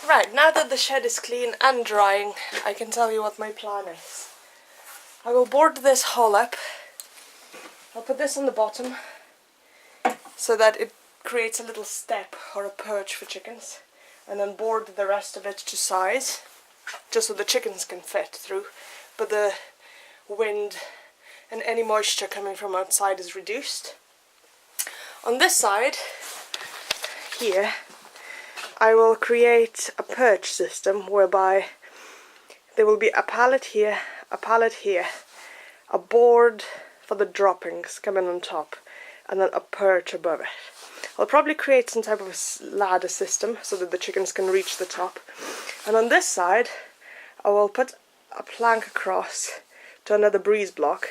Right, now that the shed is clean and drying, I can tell you what my plan is. I will board this hole up. I'll put this on the bottom so that it creates a little step or a perch for chickens, and then board the rest of it to size, just so the chickens can fit through, but the wind and any moisture coming from outside is reduced. On this side, here, I will create a perch system whereby there will be a pallet here, a board for the droppings coming on top, and then a perch above it. I'll probably create some type of a ladder system so that the chickens can reach the top. And on this side, I will put a plank across to another breeze block,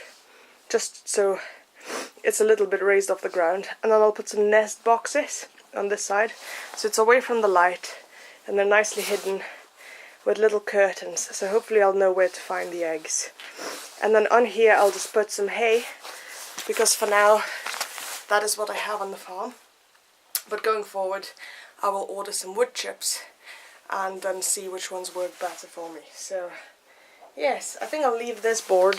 just so it's a little bit raised off the ground. And then I'll put some nest boxes on this side, so it's away from the light, and they're nicely hidden with little curtains, so hopefully I'll know where to find the eggs. And then on here I'll just put some hay, because for now that is what I have on the farm. But going forward I will order some wood chips and then see which ones work better for me. So yes, I think I'll leave this board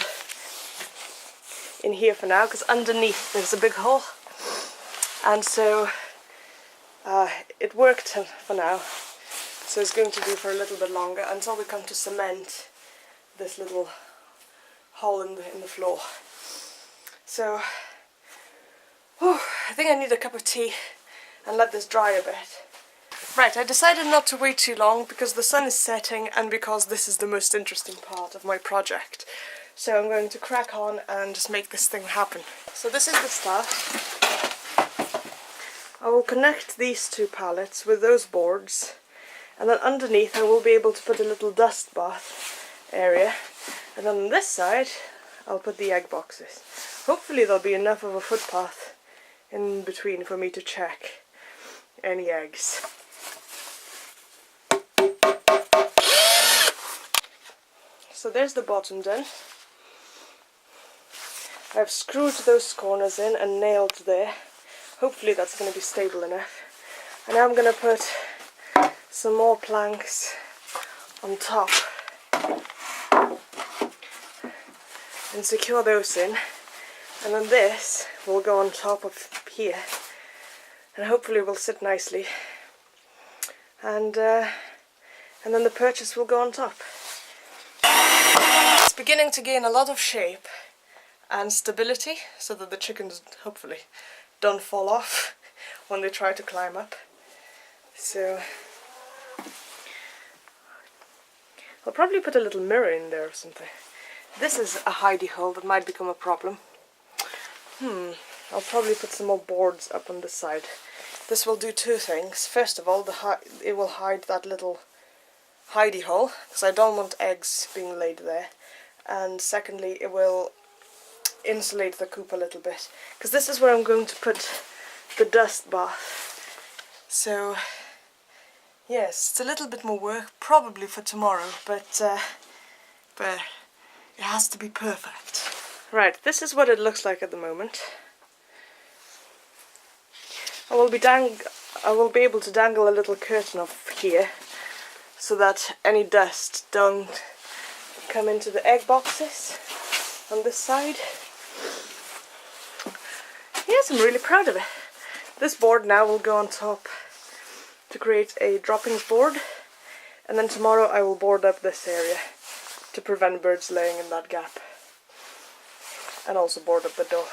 in here for now, because underneath there's a big hole, and so it worked for now. So it's going to do for a little bit longer until we come to cement this little hole in the floor. So I think I need a cup of tea and let this dry a bit. Right, I decided not to wait too long because the sun is setting and because this is the most interesting part of my project. So I'm going to crack on and just make this thing happen. So this is the start. I will connect these two pallets with those boards, and then underneath I will be able to put a little dust bath area, and on this side I'll put the egg boxes. Hopefully there'll be enough of a footpath in between for me to check any eggs. So there's the bottom done. I've screwed those corners in and nailed there. Hopefully that's going to be stable enough. And now I'm going to put some more planks on top and secure those in, and then this will go on top of here and hopefully will sit nicely, and then the perches will go on top. It's beginning to gain a lot of shape and stability so that the chickens hopefully don't fall off when they try to climb up. So I'll probably put a little mirror in there or something. This is a hidey hole that might become a problem. I'll probably put some more boards up on this side. This will do two things. First of all, it will hide that little hidey hole, because I don't want eggs being laid there. And secondly, it will insulate the coop a little bit, because this is where I'm going to put the dust bath. So yes, it's a little bit more work probably for tomorrow, but it has to be perfect. Right, this is what it looks like at the moment. I will be able to dangle a little curtain off here so that any dust don't come into the egg boxes on this side. Yes, I'm really proud of it. This board now will go on top to create a droppings board, and then tomorrow I will board up this area to prevent birds laying in that gap, and also board up the door.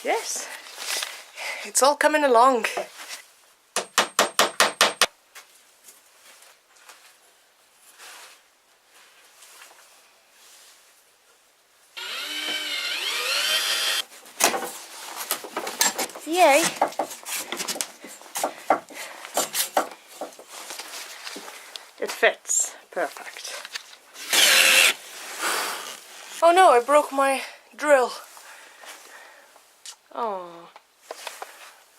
Yes, it's all coming along. Yay! It fits. Perfect. Oh no, I broke my drill. Oh.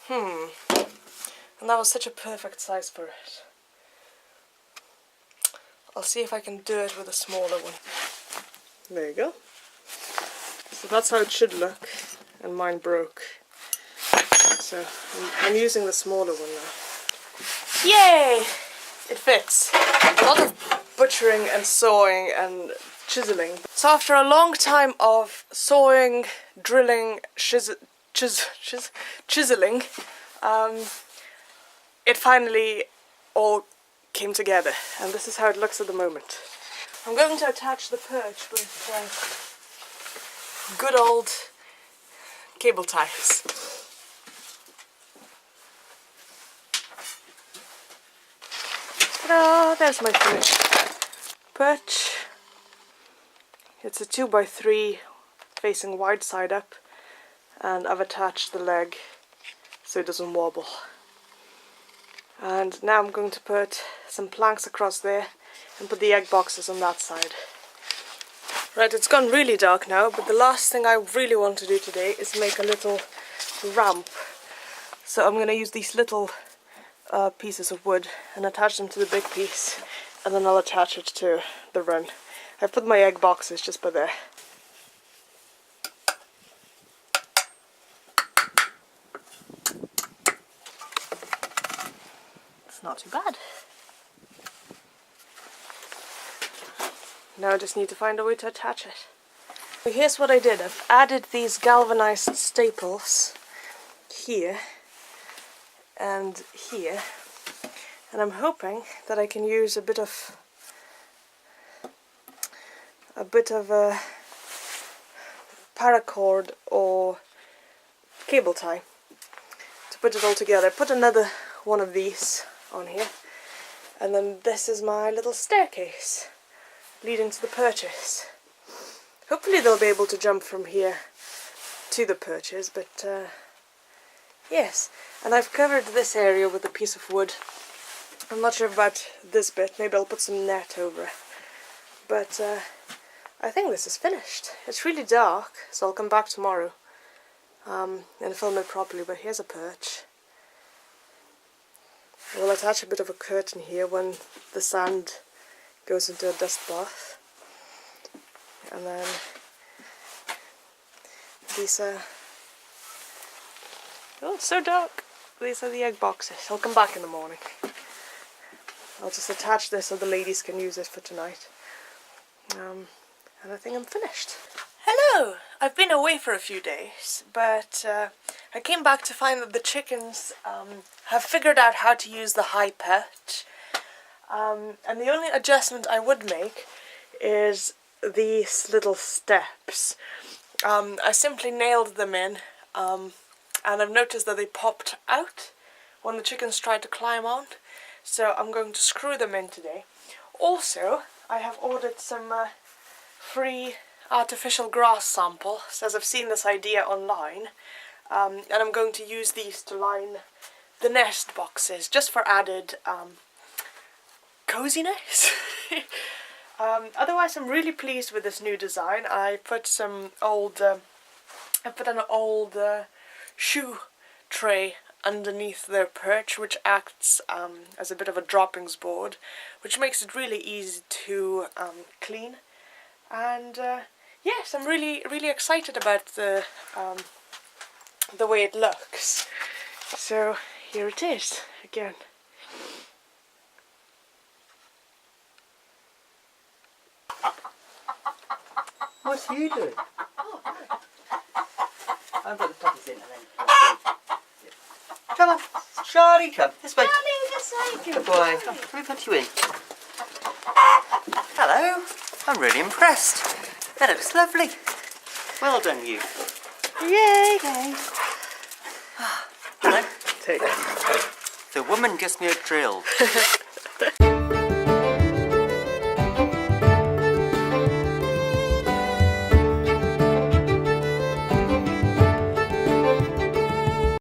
And that was such a perfect size for it. I'll see if I can do it with a smaller one. There you go. So that's how it should look, and mine broke. So I'm using the smaller one now. Yay! It fits. A lot of butchering and sawing and chiseling. So after a long time of sawing, drilling, chiseling, it finally all came together, and this is how it looks at the moment. I'm going to attach the perch with good old cable ties. Ta-da! There's my finished perch. It's a 2x3 facing wide side up, and I've attached the leg so it doesn't wobble. And now I'm going to put some planks across there and put the egg boxes on that side. Right, it's gone really dark now, but the last thing I really want to do today is make a little ramp. So I'm going to use these little pieces of wood and attach them to the big piece, and then I'll attach it to the run. I've put my egg boxes just by there. It's not too bad. Now I just need to find a way to attach it. So here's what I did. I've added these galvanized staples here and here, and I'm hoping that I can use a bit of a paracord or cable tie to put it all together. Put another one of these on here, and then this is my little staircase leading to the perches. Hopefully they'll be able to jump from here to the perches, but yes. And I've covered this area with a piece of wood. I'm not sure about this bit, maybe I'll put some net over it. But I think this is finished. It's really dark, so I'll come back tomorrow and film it properly, but here's a perch. We'll attach a bit of a curtain here when the sand goes into a dust bath. And then these are... oh, it's so dark. These are the egg boxes. I'll come back in the morning. I'll just attach this so the ladies can use it for tonight. And I think I'm finished. Hello! I've been away for a few days, but I came back to find that the chickens have figured out how to use the high perch. And the only adjustment I would make is these little steps. I simply nailed them in, and I've noticed that they popped out when the chickens tried to climb on, so I'm going to screw them in today. Also, I have ordered some free artificial grass samples, as I've seen this idea online, and I'm going to use these to line the nest boxes, just for added coziness. Otherwise, I'm really pleased with this new design. I put some old, an old shoe tray underneath their perch, which acts as a bit of a droppings board, which makes it really easy to clean. And yes, I'm really excited about the way it looks. So here it is again. What are you doing? Oh, right. I'll put the puppies in and then... Come on, Charlie, come. This way. Good boy. Come, let me put you in. Hello. I'm really impressed. That looks lovely. Well done, you. Yay! Yay. Hello. Take it. The woman gives me a drill.